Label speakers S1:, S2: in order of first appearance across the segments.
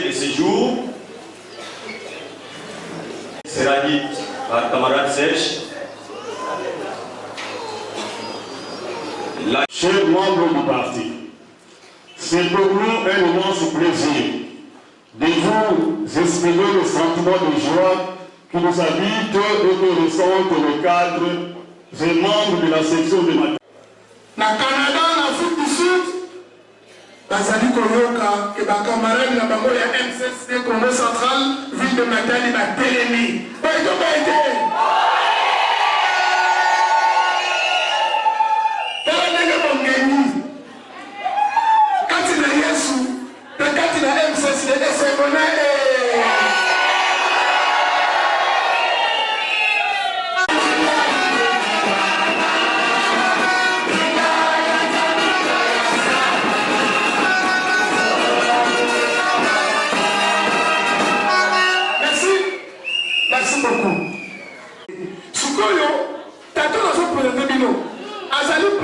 S1: de séjour sera dit par camarade Serge.
S2: Chers membres du parti, c'est pour nous un immense plaisir vous exprimer le sentiment de joie qui nous habite et que ressentent les cadres et membres de la section de Matadi.
S3: Na Canada, en Afrique du Sud, bazali koyoka que ba camarade na bango ya MCC Congo Central, ville de Matadi ba telemi. Ba été. Tala nenge bongeni. Kati na Yesu, pe kati na MCC de Esebona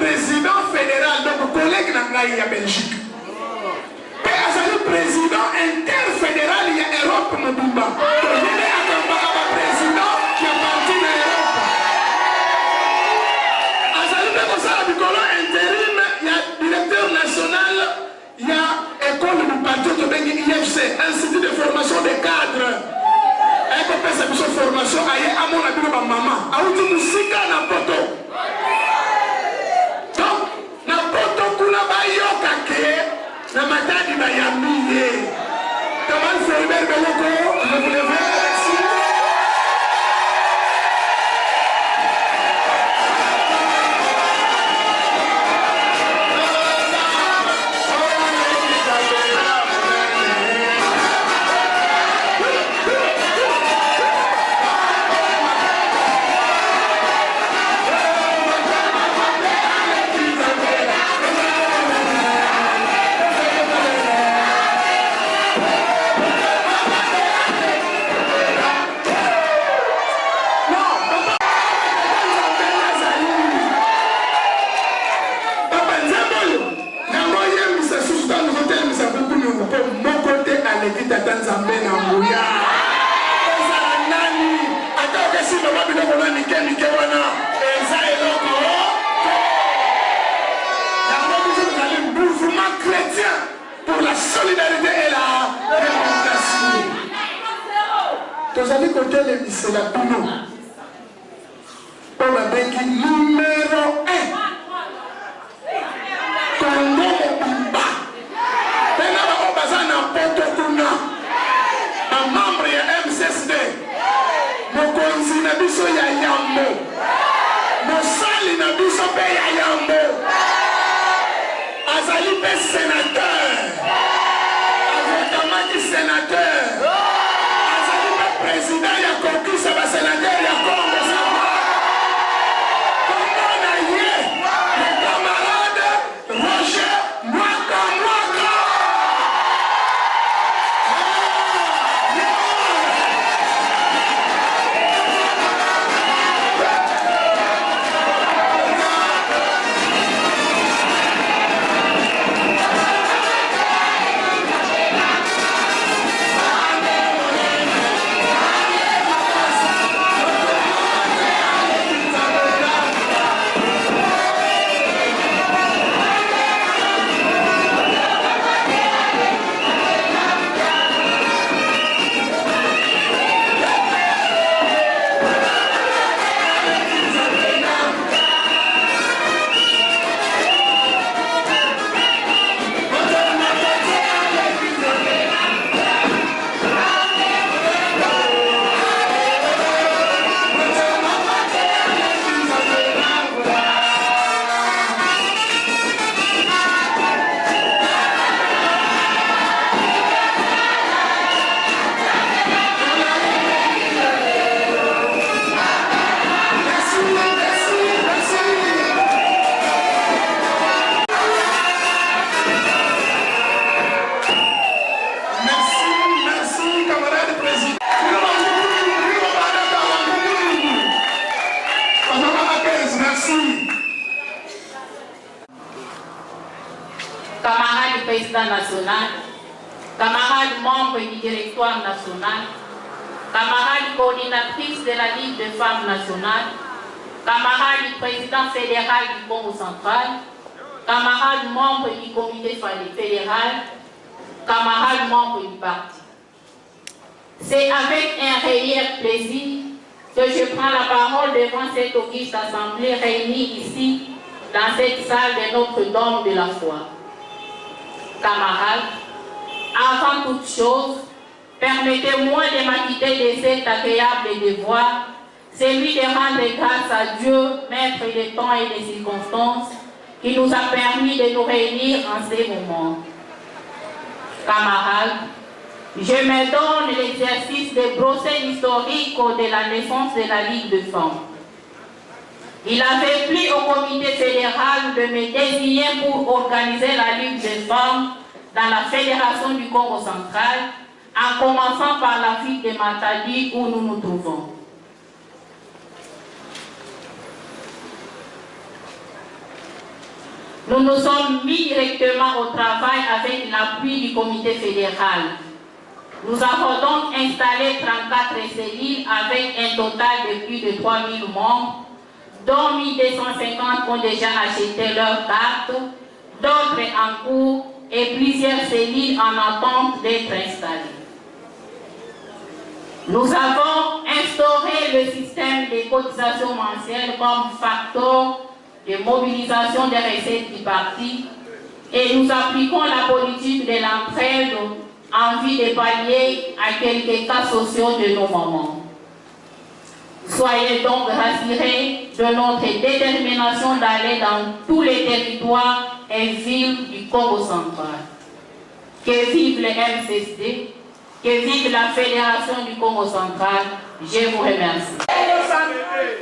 S3: président fédéral, donc collègue il y a Belgique. Et le président interfédéral, il y a Europe Mobumba. Il y a un président qui appartient à l'Europe. Le intérim, il y a directeur national, il y a école du parti de IFC, Institut de formation des cadres. Et qu'on peut faire cette formation, il y a mon ami de maman. A où tu nous cites à poto. Na Matadi ba yambiye. Comment faire le beloko? Je voulais voir Alexis. Pour la solidarité et la démocratie. Vous avez compté c'est la Pino. Pour la béquille numéro 1. Congo Mobimba. Penaba Obazana Potokuna. Un membre de MCSD. Mokonzi Nabiso Yayambo. Mosali Nabiso Be Yayambo. Azali Be sénateur. Avocat qui sénateur. Azali Be président Yakoki Saba sénateur Yakongo.
S4: Camarade président national, camarade membre du directoire national, camarade coordinatrice de la Ligue des femmes nationales, camarade président fédéral du Congo central, camarade membre du comité fédéral, camarade membre du parti. C'est avec un réel plaisir que je prends la parole devant cette auguste assemblée réunie ici, dans cette salle de Notre-Dame de la Foi. Camarades, avant toute chose, permettez-moi de m'acquitter de cet agréable devoir, celui de rendre grâce à Dieu, maître des temps et des circonstances, qui nous a permis de nous réunir en ces moments. Camarades, je me donne l'exercice de brosser l'historique de la naissance de la Ligue de femmes. Il avait plu au comité fédéral de me désigner pour organiser la Ligue des femmes dans la Fédération du Congo central, en commençant par la ville de Matadi où nous nous trouvons. Nous nous sommes mis directement au travail avec l'appui du comité fédéral. Nous avons donc installé 34 cellules avec un total de plus de 3000 membres, dont 1250 ont déjà acheté leur carte, d'autres en cours et plusieurs cellules en attente d'être installées. Nous avons instauré le système de cotisation mensuelle comme facteur de mobilisation des recettes du parti et nous appliquons la politique de l'entraide en vue de pallier à quelques cas sociaux de nos moments. Soyez donc rassurés de notre détermination d'aller dans tous les territoires et villes du Congo central. Que vive le MCSD, que vive la Fédération du Congo central. Je vous remercie.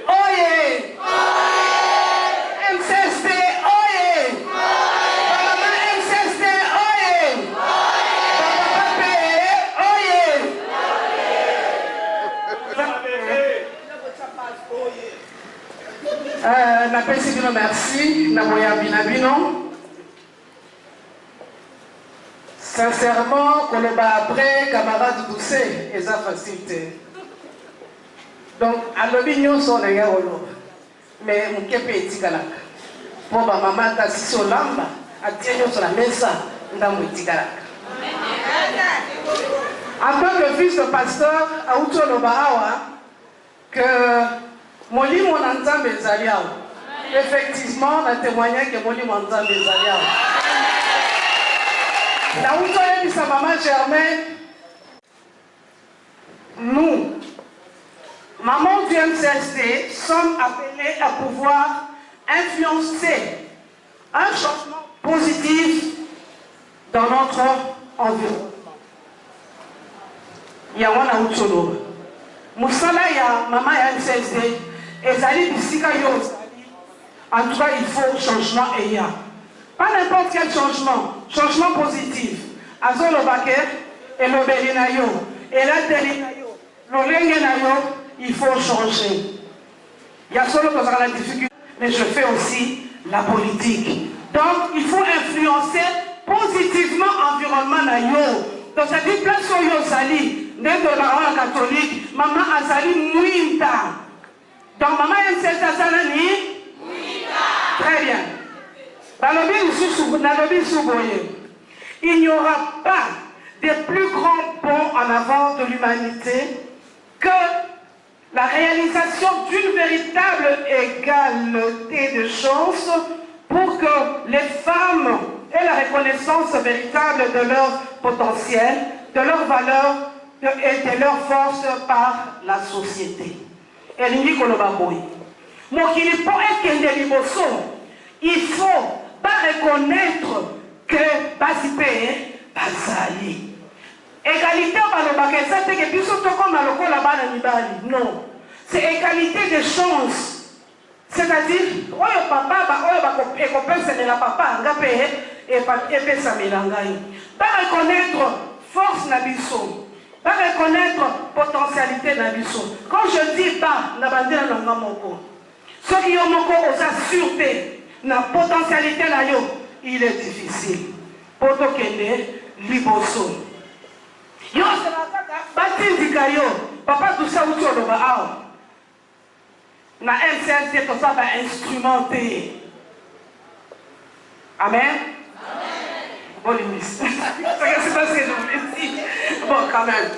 S3: Oye! MCSD, oye! Maman MCSD, oye! Papa oye! Napesi bino merci, naboya bino. Sincèrement, koloba après camarade Doucet, eza facilité. Donc, alobi nyonso na ya oloba. Mais mukepe etikalaka. Po ba mama kasi solamba, atie nyonso na mesa, ndambo etikalaka. En tant que fils de pasteur, auto loba awa que molimo na nzambe ezali awa. Effectivement, on a témoigné que molimo na nzambe ezali awa. La Outoye de sa maman Germaine, nous, maman du MCSD, sommes appelés à pouvoir influencer un changement positif dans notre environnement. Il y a un Outoye. Moussala ya maman ya MCSD, ezali bisika yo. En tout cas, il faut changement et ya. Pas n'importe quel changement, changement positif. Azolo Baker, et le Berinayo, et la Delinayo, le Lengenayo, il faut changer. Il y a solo que la difficulté, mais je fais aussi la politique. Donc, il faut influencer positivement l'environnement nayo. Donc, ça dit place sur Yosali, de la catholique, maman Azali Mouinta. Donc, maman Nsel Azalani Mouinta. Très bien. Il n'y aura pas de plus grand bond en avant de l'humanité que la réalisation d'une véritable égalité de chances pour que les femmes aient la reconnaissance véritable de leur potentiel, de leur valeur et de leur force par la société. Et l'Indy Kolobaboy. Il faut pas reconnaître que Basipé Basali. Égalité non. C'est égalité de chance. C'est-à-dire, oyo papa, oyo ekopesa la papa, et pesa melangai. Pas reconnaître force nabiso. Pas reconnaître potentialité nabiso. Quand je dis pas, nabandela nanga moko. Ceux qui ont moko aux sûreté. La potentialité là, il est difficile. Pour que liboso. Yo, c'est la batindika yo. Papa tout ça où tu le vas. Na MCSD tout ça va instrumenter. Amen. Amen. Bon, c'est pas ce que je voulais dire. Bon, quand même.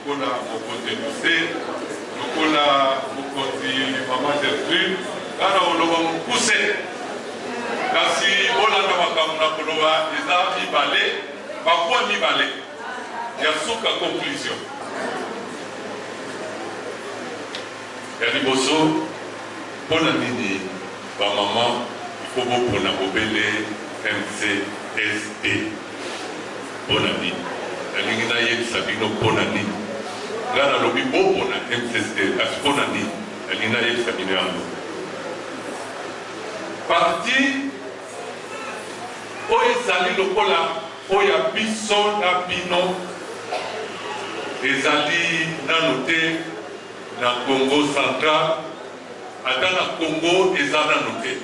S5: lokola mokonzi Muse, lokola mokonzi Mama Gertrude, kana oloba mokuse. Kasi olanda makambo na koloba eza mibale, bakwa mibale. Ya suka conclusion. Ya liboso, pona nini ba mama il faut pona bobele MCSD. Pona nini? Alingi na yebisa bino pona nini? Ngana lobi pona MCSD, asi pona nini? Alingi na yebisa bino yango. Parti oyo ezali lokola oyo ya biso na bino ezali nano te na Congo central, ata na Congo eza nano te.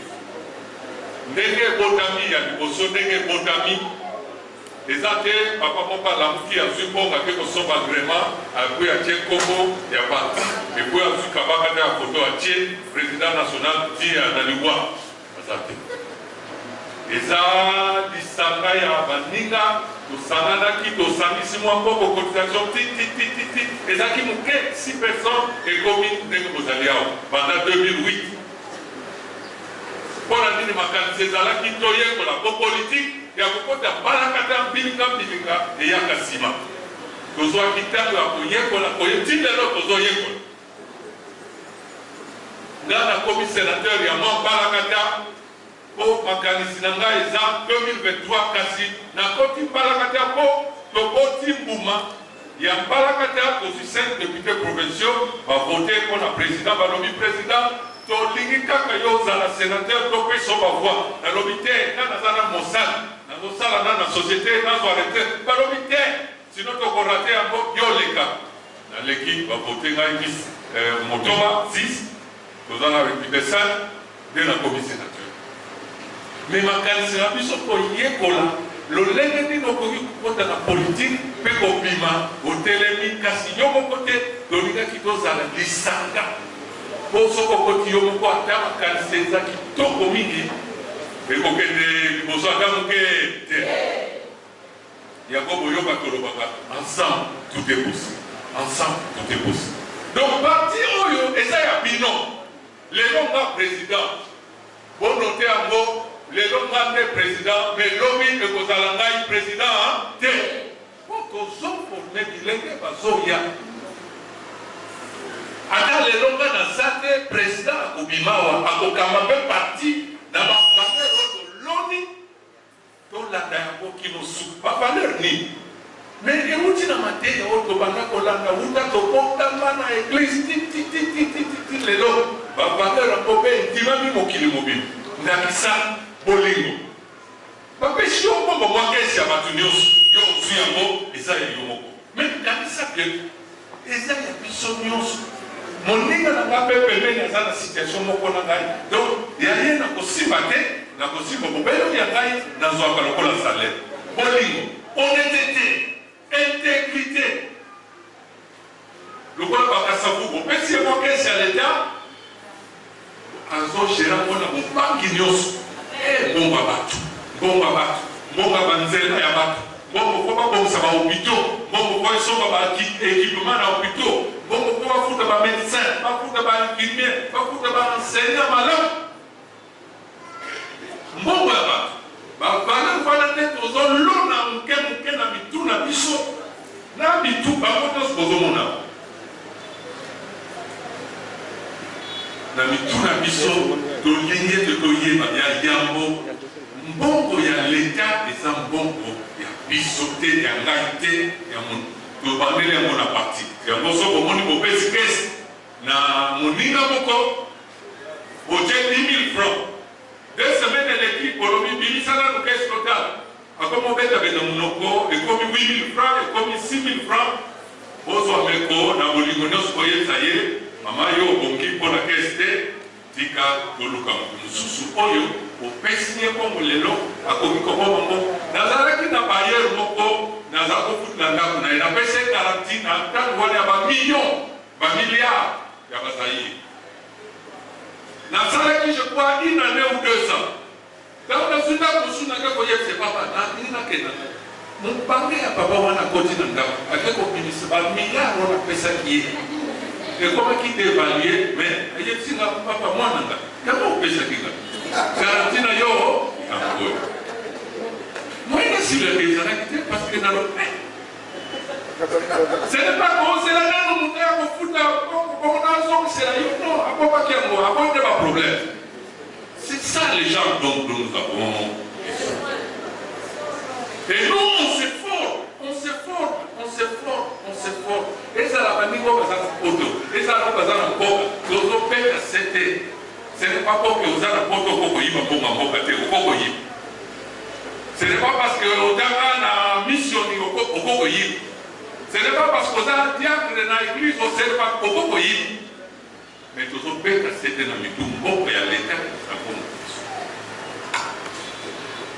S5: Ndenge ebotami ya liboso ndenge ebotami eza te papa moko alamuki azwi mbongo ake kosomba agrément akoki atie nkombo ya parti ekoki azwi kabaka te ya foto atie président national ti na liwa aza te. Eza lisanga ya baninga tosanganaki tosangisi mwa mboko cotisation ti ezalaki moke 6% ekomi ndenge bozali awa pendant 2008. Mpona nini makanisi ezalaki toyekola po politike ya kokota mbalakata mbilinga eyaka nsima. Tozwaki ntango ya koyekola ti lelo tozoyekola. Nga nakomi sénateur ya mwa mbalakata po makanisi na ngai eza 2023 kasi nakoti mbalakata po toboti mbuma ya mbalakata tozwi 5 députés provinciaux bavote mpo na président balobi président tolingi kaka yo ozala sénateur topesa bavoi nalobi te nga naza na mosala nazosala na société nazwa retraite balobi te sino tokorate yango yoleka naleki bavote ngai motoba 6 toza na député 5 nde nakomi sénateur. Mais makanisi na biso koyekola lolenge nini okoki kokota na politike mpe kobima otelemi kasi yo moko te tolingaki tozala lisanga po soki okoti yo moko ata makanisi eza kitoko mingi ekokende liboso ata moke te yango boyoka tolobaka ensemble tout est possible, ensemble tout est possible. Donc parti oyo eza ya bino lelo nga président bonote yango lelo nga nde président mais lobi ekozala ngai président te po tozoforme bilenge bazoya ata lelo nga naza te président akobimawa akokamba mpe parti na bavaleur oyo toloni tolanda yango kino suku bavaleur nini mais euti na mateya oyo tobanda kolanda wuta tokotama na église tititititi lelo bavaleur yango mpe endimami mokili mobili ndakisa bolingo bapesi yo mbongo mwakesi ya bato nyonso yo ozwi yango eza ya yo moko me ndakisa ke eza ya biso nyonso moninga na nga mpe pembeni aza na situation moko na ngai donc yaye nakosimba te nakosimba bobelo ya ngai nazwaka lokola salaire bolingo honnêteté intégrité lokola bakasavuko opesi ye mwakesi ya leta azogera mpona mobangi nyonso mbongo ya bato mbongo ya bato mbongo ya banzela ya bato mbongo mpo babongisa bahopito mbongo mpo esomba baéquipement na hopito mbongo mpo bafuta bamédecin bafuta bainfirmier bafuta baenseignant malamu mbongo ya bato bavaleur wana nde tozolona moke moke na mitu na biso na mitu bango nyonso bozomona na mitu na biso tolingi ete toyeba ya yambo mbongo ya leta eza mbongo ya biso te ya ngai te tobandeli yango na parti yango soki omoni bopesi kesi na moninga moko otie 10 000 francs 2 semaines eleki olobi bimisana no kesi total akomi obetabeta monoko ekomi 8 000 francs ekomi 6 000 francs ozwa meko na bolingo nyonso koyebisa ye mama yo obongi mpo na kesi te tika koluka mosusu oyo opesi ye mbongo lelo akomi kobomongo nazalaki na bayere moko naza kofuta na ndako na ye napesi ye garanti na ntango wana ya bamillion bamilliard ya bazaire nasalaki je crois 1 année ou 2 ans ntango nazwi ndako mosusu nanga koyebisa papa nini nakendaka Mpange ya papa wana koti na ndako akeko binisa ba milliard wana pesa qui et comment qui dévaluer mais aye singa papa mwana nga kama pesa kinga garantie na yo akoy moi si le pesa na kite parce que na lo ce n'est pas comme c'est la nano monter ko futa ko na zo c'est la yo non apo pas qui ngo apo de pas problème c'est ça les gens dont nous avons. Et nous, on s'efforce, on s'efforce, on s'efforce, on s'efforce. Et ça, la famille, on va faire un poteau. Et ça, on va faire un poteau. Nous avons fait à 7 ans. Ce n'est pas pour que vous avez un poteau pour que vous ayez un poteau. Ce n'est pas parce que vous avez une mission au poteau. Ce n'est pas parce que vous avez un diable dans l'église, vous ne pas au poteau. Mais nous avons fait à 7 ans. Nous avons fait à l'état.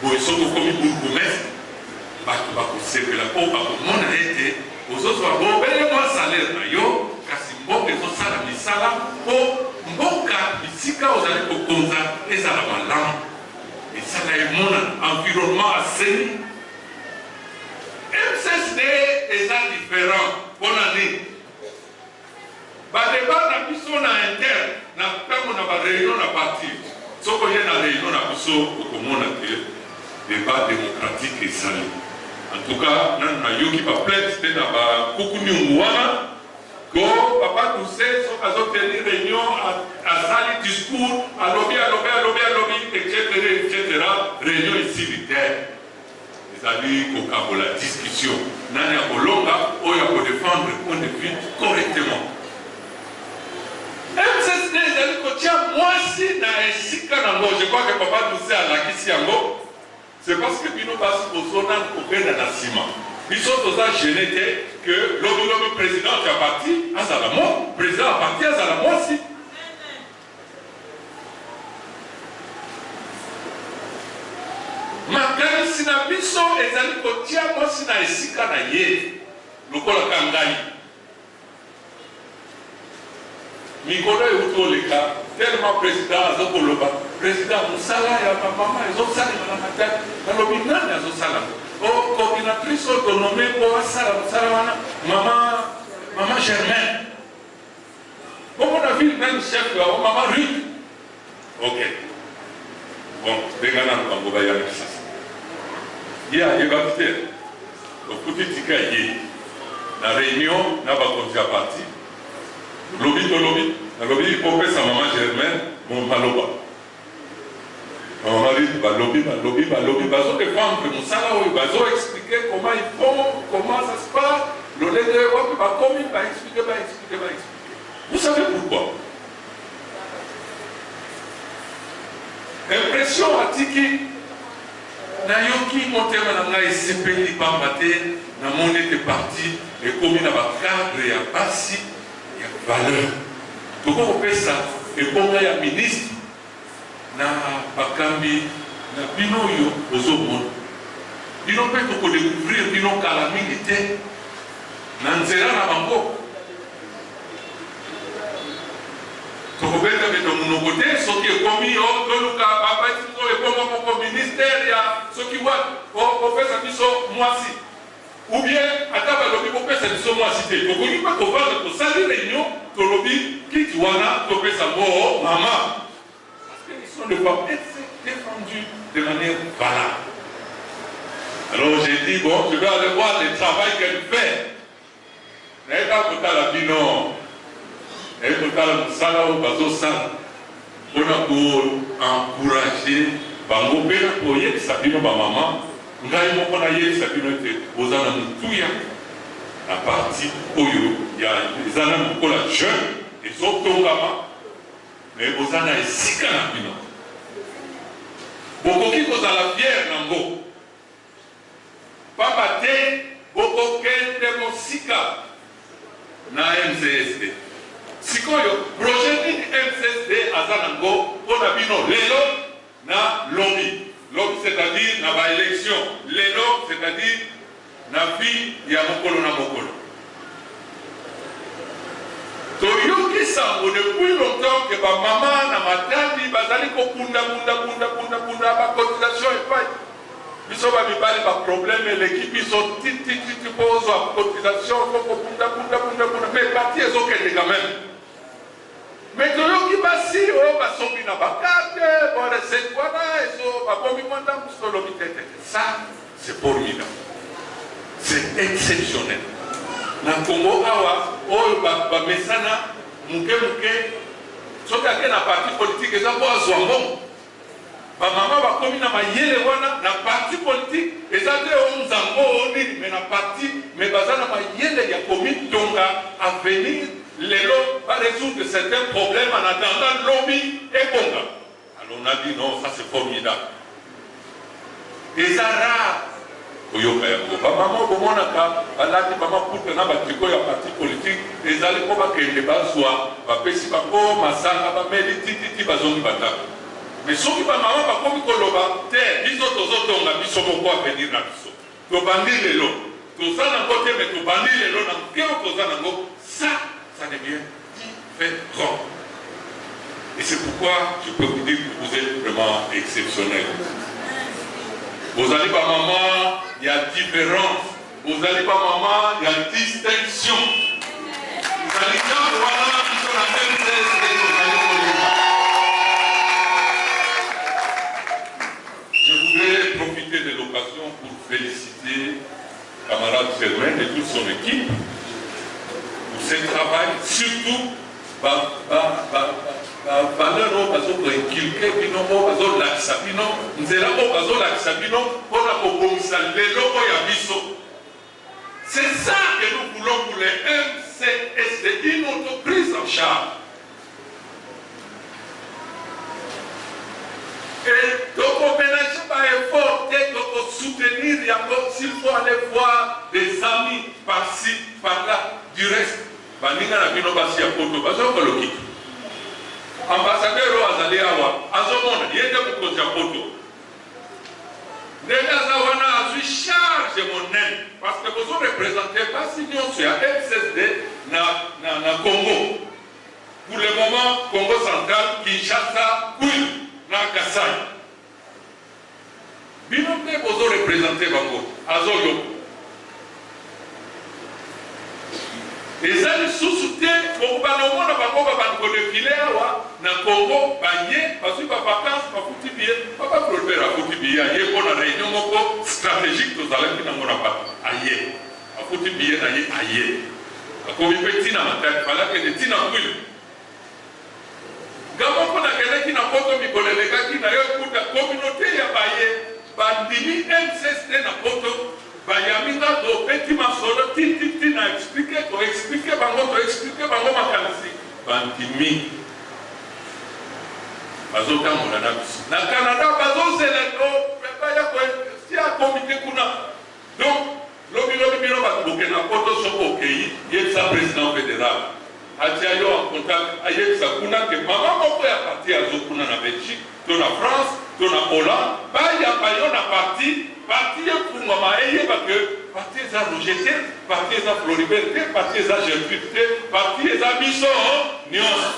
S5: Vous avez commis beaucoup de messe. C'est que la pauvre mon été aux autres bon ben moi salaire na yo kasi mboka ezosala misala po mboka bisika ozali kokonza ezala malamu ezala emona environnement aseni MCSD eza différent mpona nini badeba na biso na interne na ntango na baréunion na parti soko ye na réunion na biso okomona te débat démocratique ezali. En tout cas, nous avons eu une plainte de Koukouni Ouana, que papa Toussé, son a tenu réunion, à salle discours, à lobby, etc. Réunion ici militaire. C'est-à-dire qu'au cas de la discussion, nous avons défendre le point de vue correctement. MCSD, moi aussi, je crois que papa Toussé a la question. C'est parce que nous passons au zone au Nassima. Nous sommes gênés que le président qui a parti à Salamo, le président a parti à Salamo aussi. Makani sina biso ezali kotia moi sina esika na ye lokola kangai. Mikolo eutoleka tellement président azokoloba président musala ya maman ezosala na matata nalobi nani azosala o coordinatrice autonome ko asala musala wana maman Germaine comment on a vu même chef là maman Ruth ok bon dégana na ngoba ya kisasa ya yebakite au petit tika yi na réunion na ba kontia parti lobby to lobby na lobby ko pesa maman Germaine mon maloba on m'a dit lobby bazo défendre mon salaire bazo expliquer comment ils font comment ça se passe le leader va comme il va expliquer vous savez pourquoi impression atiki na yoki motema na ngai sepeli pambate na monde était parti et comme na ba cadre ya basi ya valeur toko pesa et comme ya ministre na bakambi na bino yo ozomona bino mpe toko découvrir bino kala mingi te na nzela na bango tokobeta beto monoko te soki ekomi o toluka babatiko ekoma moko ministère ya soki wa kopesa biso mwasi ou bien ata balobi kopesa biso mwasi te tokoki mpe kovanda tosali réunion tolobi kiti wana topesa mo mama parce que ils sont de femmes défendues de manière valable. Alors j'ai dit bon je vais aller voir le travail qu'elle fait naye kakota la bino naye kotala mosala oyo bazosala mpona koencourage bango mpe na koyebisa bino bamama ngai moko nayebisa bino ete oza na motuya na parti oyo eza na mokola jeune ezotongama me oza na esika na bino bokoki kozala fiere nango pamba te bokokende mosika na MCSD sikoyo projet nini MCSD aza nango mpona bino lelo na lobby c'est-à-dire na baélection lelo c'est-à-dire na vie ya mokolo na mokolo toyoki sango depuis longtemps que bamama na matadi bazali kokunda bacotisation epai biso bamibali baproblème eleki biso titititi kozwa cotisation kokobundabundabunda mais parti ezokende quand même mais toyoki basi oyo basombi na bakarte borecette wana ezo babomi mwanda mosusu olobi tete. Ça c'est formidable, c'est exceptionnel. Na Congo awa oyo bamesana muke soki ake na parti politique eza po azwa mbongo. Bamama bakomi na mayele wana na parti politique eza te o nzambo nini mais na parti mais baza na mayele ya komi tonga à venir lelo va résoudre certains problèmes en attendant lobby et bonga. Alors on a dit non, ça c'est formidable. Eza rare oyoka yango bamama bomonaka balati bamaputa na batriko ya parti politique ezali mpo bakende bazwa bapesi bango masanga bameli tititi bazongi batako. Mais soki bamama bakomi koloba te biso tozotonga biso moko avenir na biso tobandi lelo toza nango te mais tobandi lelo na mokeo toza nango, ça devient différent. Et c'est pourquoi je peux vous dire que vous êtes vraiment exceptionnel. Vous allez pas maman, il y a différence. Vous allez pas maman, il y a distinction. Vous allez dire voilà, sur la même thèse que vous allez pour. Je voudrais profiter de l'occasion pour féliciter camarade Germain et toute son équipe pour ce travail, surtout valeur oyo bazokoinculke bino oyo bazolakisa bino nzela oyo bazolakisa bino mpona kobongisa lelo oyo ya biso. C'est ça que nous voulons pour les MCSD, notre prise en charge. Et donc on ménage par effort, donc soutenir, s'il faut aller voir des amis par-ci, par-là, du reste. Baninga na bino basi ya poto bazokoloki. Ambassadeur azali awa azomona yende mukonzi ya poto. Ndenge azawana azwi charge monene parce que vous représentez basi nyonso ya MCSD na Congo. Pour le moment, Congo central, Kinshasa, Kwilu na Kasai. Bino te vous représentez bango azoyo. ezali susu te bokobanomona bango babankodefile awa na Congo banye bazwi bavacance bafuti biye papa Floribert afuti biye aye mpo na réunion moko stratégique tozalaki nango na bato aye afuti biye na ye aye akomi mpe ntina mataki balakende ntina Kwilu nga moko nakendaki na poto mikolo elekaki na yo kuta communauté ya baye bandimi MCSD na poto bayaminga do peti masolo titi na expliquer bango makanisi bandimi bazotambola na biso na Canada bazozela baya si a comité kuna donc lobi bino bakoke na poto soko okei yebisa président fédéral atia yo en contact ayebisa kuna ke mama moko ya parti azokuna na Belgique to na France to na Hollande bayamba yo na parti efungwama eyeba ke parti eza rejeté parti eza Floribert te parti eza Gertrude te parti eza biso nyonso.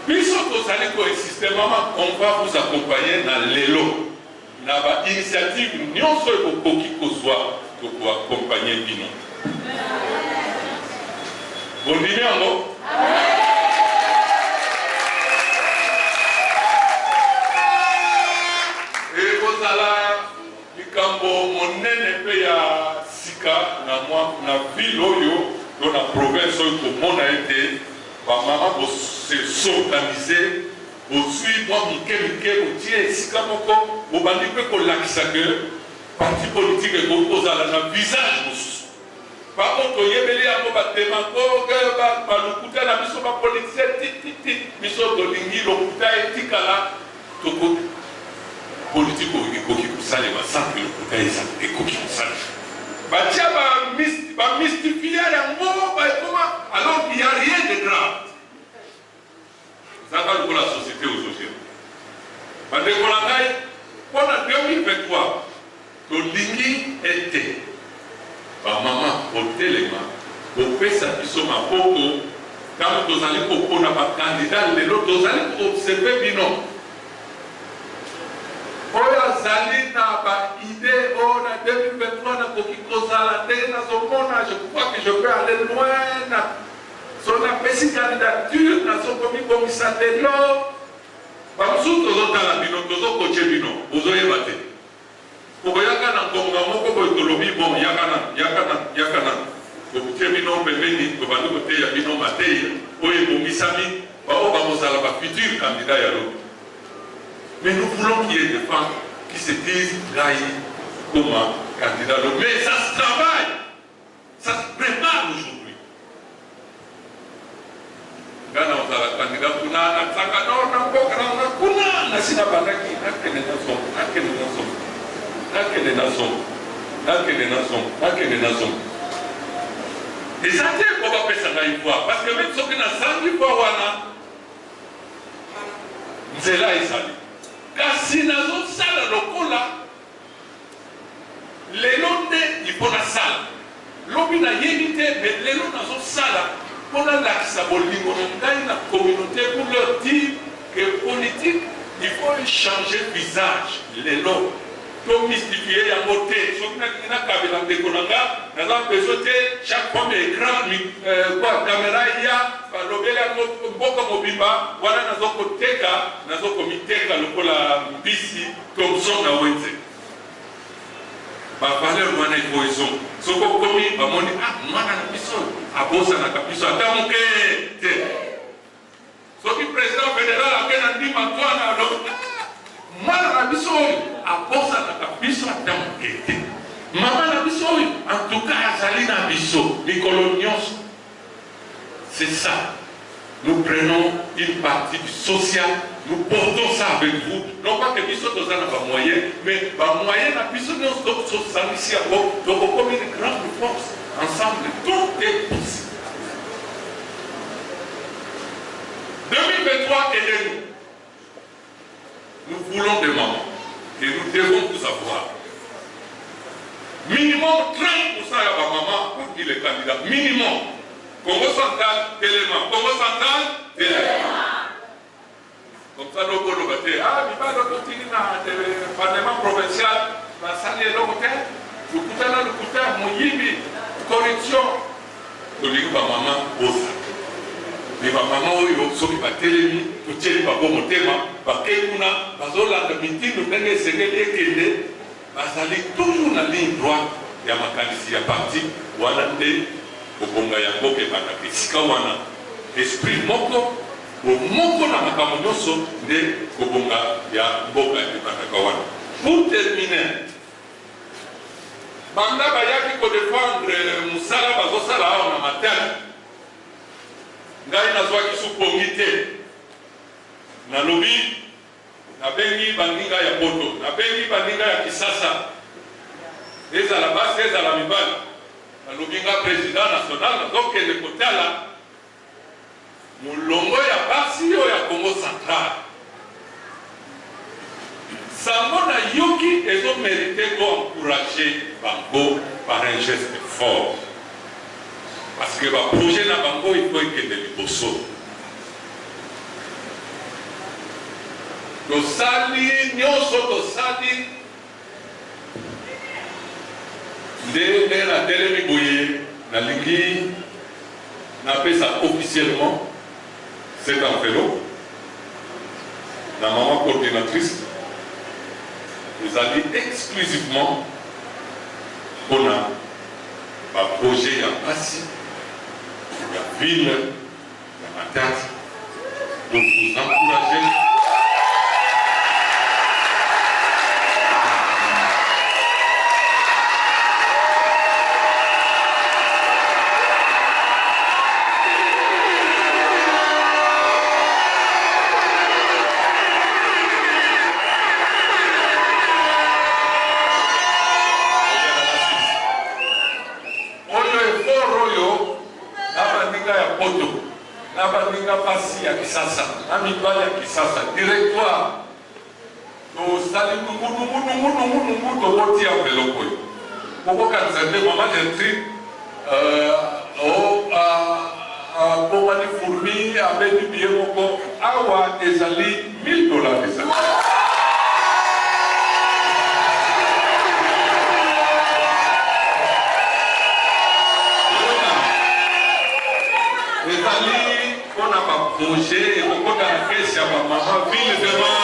S5: Biso tozali koinsiste mama on va vous accompagner na lelo na bainitiative nyonso ekokoki kozwa tokoaccompagne bino. Bondimi yango ekozala likambo monene mpe ya sika na ville oyo to na province oyo komona ete bamama bose s'organize bozwi mwa mike botie esika moko bobandi mpe kolakisa ke parti politique ekoki kozala na visage mosusu bango toyebeli yango bademagoge balukuta na biso bapolitisien tititi biso tolingi lokuta etikala tokoki politique ekoki kosalema sans que lokuta eza ekoki kosalema batia bamystifie yango baekoma alors qu'il y a rien de grave ezaka lokola société aujourd'hui bandeko na ngai mpona 2023 tolingi ete bamama kotelema kopesa biso maboko ntango tozali kopona bakandida lelo tozali koobserve bino bazali na ba idée au na 2023 na koki kozala te na zomona, je crois que je peux aller loin na son apesi candidature na sokomi komisa lelo bamusu tozotala bino tozokoche bino bozoyeba te okoyaka na ngonga moko boye tolobi bon yakana kokutie bino pembeni tobandi koteya bino mateya oyo ebongisami bao bakozala bafutur candidat ya lobi. Mais nous voulons qu'il y ait des femmes qui se disent Gaï comme candidat. Mais ça se travaille, ça se prépare aujourd'hui. Gana on a candidat kuna na tsaka no na boka na kuna na sina bandaki nakene na som. Et ça tient qu'on va faire ça une fois parce que même ceux qui n'a sandi fois wana nzela ezali. Kasi nazo sala lokola lelo nde ipona sala lobi na yebi te mais lelo nazo sala mpona lakisa bolingo na ngai na communauté pour leur dire que politique il faut changer visage lelo to mystifier yango te soki nakabela ndeko na nga naza besoin te chaque fois mais écran kwa caméra ya balobeli yango mboka mobimba wana nazokomiteka lokola mbisi Thomson na wenze bavaleur wana ifoizo soko komi bamoni mwana na biso abosanaka biso ata moke te soki président fédéral akena ndima twana mwana na biso oyo abosanaka biso ata moke te mama na biso oyo en tout cas azali na biso mikolo nyonso. C'est ça. Nous prenons une partie du social, nous portons ça avec vous. Non pas que nous sommes dans un moyen, mais les moyens, nous sommes ici à bord. Donc, on met une grande force. Ensemble, tout est possible. 2023 est nous. Nous voulons des mamans. Et nous devons tout savoir. Minimum 30% de ma maman pour qui les candidats. Minimum. Congo central, Téléma. Congo central, Téléma. Comme ça, nous pouvons dire, il va nous continuer dans le parlement provincial, dans la salle de l'hôtel, le côté, mon yimi, correction. Nous disons, maman, bossa. Mais ma maman, ceux qui va télémi, pour tirer par bon thème, par quelqu'un, par zola, le meeting, nous venons de se réveiller, bazali toujours na ligne droite ya makanisi ya parti wana nde obonga yango ke banaka esika wana esprit moko na makambo nyonso nde obonga ya mboka ebanaka wana. Pour terminer, banda bayaki kodefendre mosala bazosala awa na matali ngai nazwaki supongi te nalobi nabengi bandinga ya poto, nabengi bandinga ya kisasa, ezala basi ezala mibali, nalobinga président national nazokende kotala mulongo ya basi oyo ya Congo central. Sango na yoki ezomérite koencourager bango par un geste fort, parce que ba projet na bango il faut ekende liboso. Tosali nyonso tosali nde na telemi boye nalingi napesa officiellement cet enveloppe na maman coordinatrice ezali exclusivement mpona baprojet ya mpasi ya ville ya Matadi. Donc vous encouragez pasi ya kisasa na mibali ya kisasa directoire tosali nungu tokotia biloko oyo kokokanisa nde mama Gertrude bomani fourmi abeni biye moko awa ezali $1000 ezali projet et beaucoup dans la caisse à ma maman ville devant.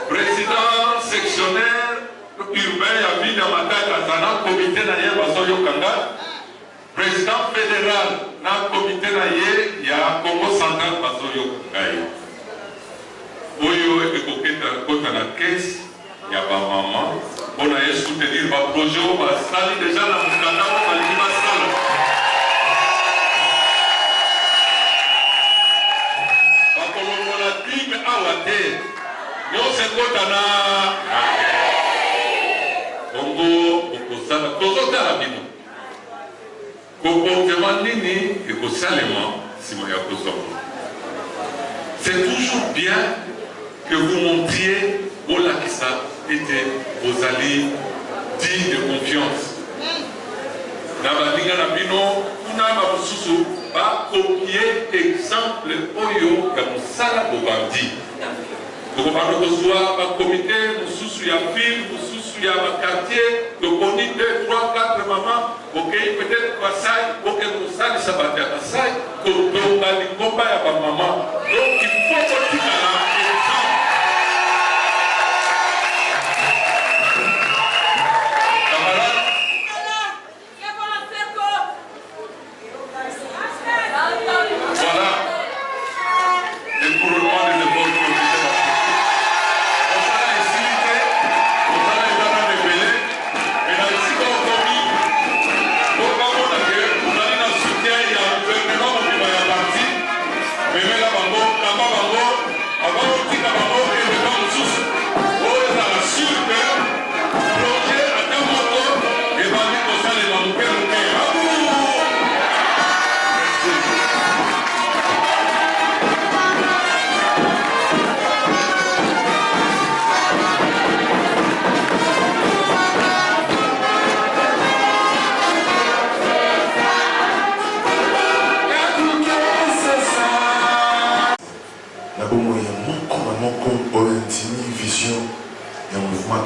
S5: Président sectionnaire urbain ya ville ya Mataka na comité na ye bazoyo kanga. Président fédéral na comité na ye ya Congo central bazoyo kanga. Oyo ekoketa kota na caisse ya ba maman on a soutenir ba projet o ba sali déjà na mukanda o ba lima sala. Ba kolongo la dime awate. Yo se kota na Congo okosala tozotala bino. Comportement nini ekosalema sima ya kozonga. C'est toujours bien que vous montriez au Lakissa était vos alliés dignes de confiance. Nabalinga Nabino, Unama Mususu, va copier exemple Oyo Yamusala Bobandi. Donc on va recevoir un comité, Mususu ya ville, Mususu ya quartier, donc on dit 2, 3, 4 mamans, ok, peut-être quoi ça, ok, nous ça, les sabbatiens, ça, que on a des combats à ma maman. Donc il faut que tu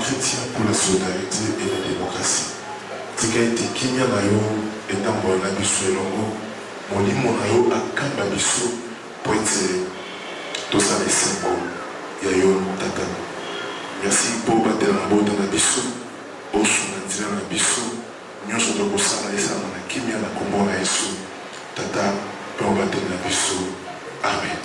S6: chrétien pour la solidarité et la démocratie. Tika ete kimia na yo etambo na biso elongo molimo na yo akamba biso po ete tosala esengo ya yo tata. Merci po batela na bota na biso osuna nzela na biso nyonso tokosala esala na kimia na kombo na Yesu tata po batela na biso. Amen.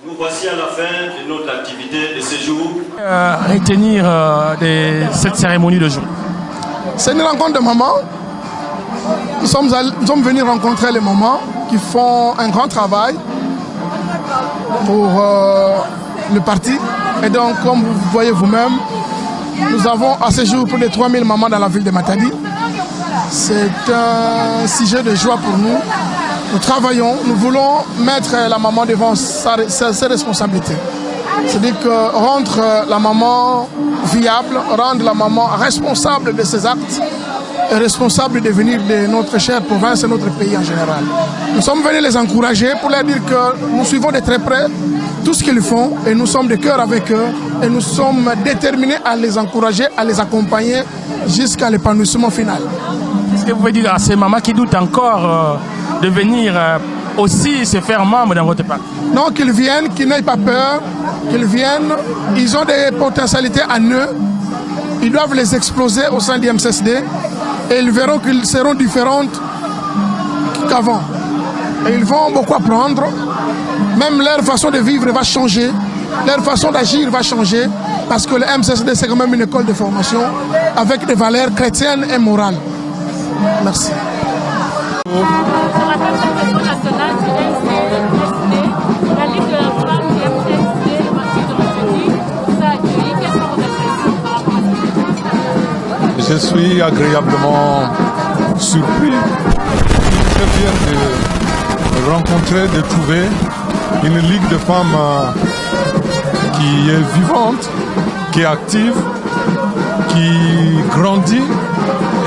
S1: Nous voici à la fin de notre activité de ce jour.
S7: Retenir de cette cérémonie de jour.
S3: C'est une rencontre de mamans. Nous sommes venus rencontrer les mamans qui font un grand travail pour le parti. Et donc, comme vous voyez vous-même, nous avons à ce jour plus de 3000 mamans dans la ville de Matadi. C'est un sujet de joie pour nous. Nous travaillons, nous voulons mettre la maman devant ses responsabilités. C'est-à-dire que rendre la maman viable, rendre la maman responsable de ses actes et responsable du devenir de notre chère province et notre pays en général. Nous sommes venus les encourager pour leur dire que nous suivons de très près tout ce qu'ils font et nous sommes de cœur avec eux et nous sommes déterminés à les encourager, à les accompagner jusqu'à l'épanouissement final.
S7: Qu'est-ce que vous pouvez dire à ces mamans qui doutent encore de venir aussi se faire membre dans votre parti?
S3: Non, qu'ils viennent, qu'ils n'aient pas peur, qu'ils viennent, ils ont des potentialités en eux, ils doivent les exploser au sein du MCSD et ils verront qu'ils seront différentes qu'avant. Et ils vont beaucoup apprendre. Même leur façon de vivre va changer. Leur façon d'agir va changer. Parce que le MCSD, c'est quand même une école de formation avec des valeurs chrétiennes et morales. Merci.
S8: Je rappelle cette question nationale du MCSD, la Ligue de la femme du MCSD, le parti de République, vous a accueilli. Quelles sont vos impressions par rapport à ça?
S9: Je suis agréablement surpris. Je viens de rencontrer, de trouver une Ligue de femmes qui est vivante, qui est active, qui grandit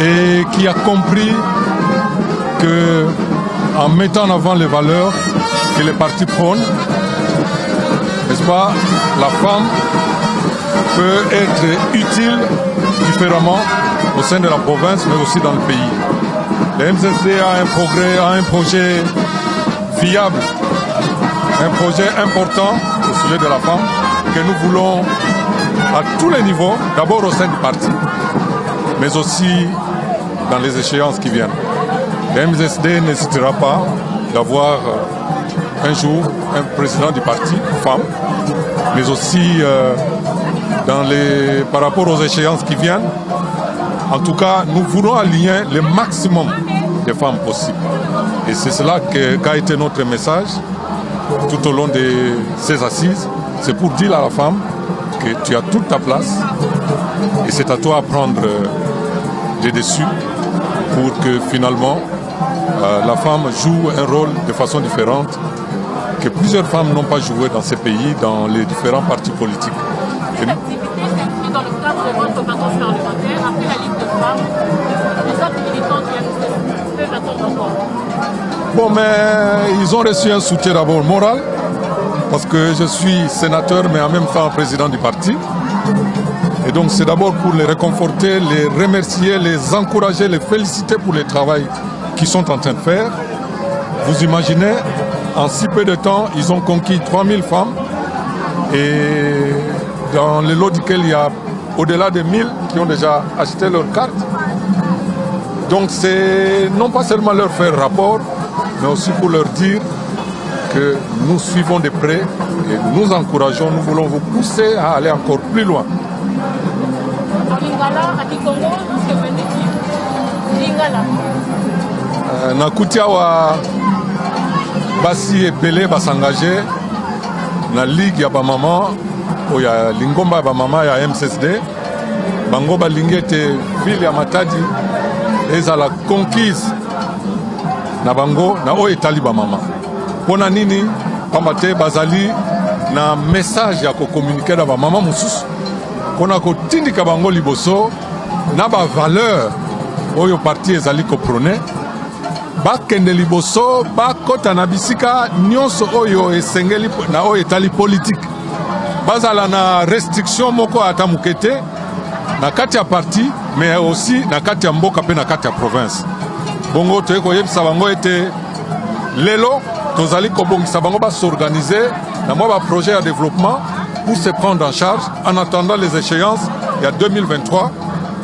S9: et qui a compris que, en mettant en avant les valeurs que les partis prônent, n'est-ce pas, la femme peut être utile différemment au sein de la province, mais aussi dans le pays. Le MCSD a un projet viable, un projet important au sujet de la femme, que nous voulons à tous les niveaux, d'abord au sein du parti, mais aussi dans les échéances qui viennent. Le MCSD n'hésitera pas d'avoir un jour un président du parti, femme, mais aussi par rapport aux échéances qui viennent. En tout cas, nous voulons aligner le maximum de femmes possible. Et c'est cela qu'a été notre message tout au long de ces assises. C'est pour dire à la femme que tu as toute ta place et c'est à toi de prendre les dessus pour que finalement la femme joue un rôle de façon différente que plusieurs femmes n'ont pas joué dans ces pays, dans les différents partis politiques.
S8: Cette activité s'inscrit dans le cadre de votre vacances parlementaires après la Ligue de femmes. Les autres militants du MCSD peuvent attendre encore.
S9: Bon, mais ils ont reçu un soutien d'abord moral, parce que je suis sénateur, mais en même temps président du parti. Et donc c'est d'abord pour les réconforter, les remercier, les encourager, les féliciter pour le travail qu'ils sont en train de faire. Vous imaginez, en si peu de temps, ils ont conquis 3000 femmes. Et dans le lot duquel il y a au-delà de 1000 qui ont déjà acheté leur carte. Donc c'est non pas seulement leur faire rapport, mais aussi pour leur dire que nous suivons de près et nous encourageons, nous voulons vous pousser à aller encore plus loin.
S8: En Lingala, à Kikongo, c'est venu Lingala.
S9: Nakutiawa basi ebele basengagé na ligue ya bamama oyo ya lingomba ya bamama ya MCSD bango balingi ete ville ya Matadi ezala conquise na bango na oyo etali bamama mpona nini pamba te bazali na message ya kokommunike na bamama mosusu mpona kotindika bango liboso na bavaleur oyo parti ezali koprone bakende liboso bakota na bisika nyonso oyo esengeli na oyo etali politique bazala na restriction moko ata moke te na kati ya parti mais aussi na kati ya mboka mpe na kati ya province bongo toye koyebisa bango ete lelo tozali kobongisa bango basorganize na mwa baprojet ya développement pour se prendre en charge en attendant les échéances ya 2023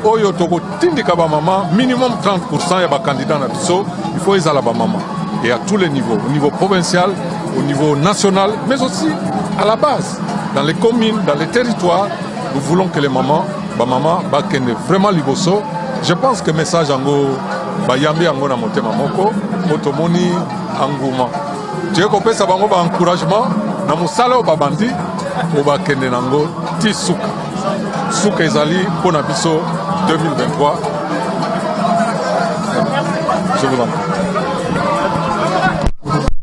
S9: oyo tokotindika bamama minimum 30% ya bacandidat na biso il faut ezala bamama et à tous les niveaux, au niveau provincial, au niveau national, mais aussi à la base, dans les communes, dans les territoires, nous voulons que les mamans, bamama, bakende vraiment liboso. Je pense que message ango bayambi ango na motema moko, motomoni anguma. Tu es kopesa bango ba encouragement na musala o babandi o bakende nango ti suka. Suka ezali pona biso 2023